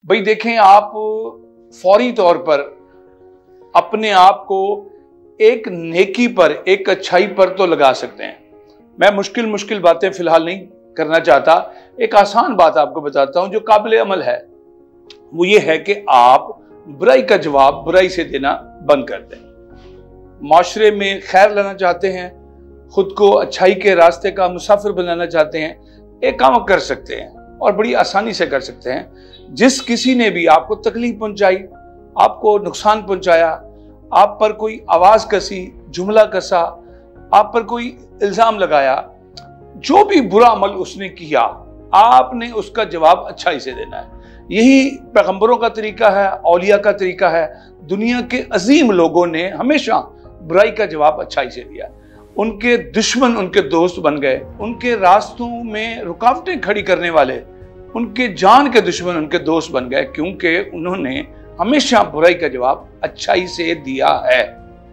भाई देखें, आप फौरी तौर पर अपने आप को एक नेकी पर, एक अच्छाई पर तो लगा सकते हैं। मैं मुश्किल मुश्किल बातें फिलहाल नहीं करना चाहता, एक आसान बात आपको बताता हूं जो काबिल अमल है। वो ये है कि आप बुराई का जवाब बुराई से देना बंद कर दें। माशरे में खैर लाना चाहते हैं, खुद को अच्छाई के रास्ते का मुसाफिर बनाना चाहते हैं, एक काम कर सकते हैं और बड़ी आसानी से कर सकते हैं। जिस किसी ने भी आपको तकलीफ पहुंचाई, आपको नुकसान पहुंचाया, आप पर कोई आवाज कसी, जुमला कसा, आप पर कोई इल्जाम लगाया, जो भी बुरा अमल उसने किया, आपने उसका जवाब अच्छाई से देना है। यही पैगंबरों का तरीका है, औलिया का तरीका है। दुनिया के अजीम लोगों ने हमेशा बुराई का जवाब अच्छाई से दिया। उनके दुश्मन उनके दोस्त बन गए, उनके रास्तों में रुकावटें खड़ी करने वाले उनके जान के दुश्मन उनके दोस्त बन गए, क्योंकि उन्होंने हमेशा बुराई का जवाब अच्छाई से दिया है।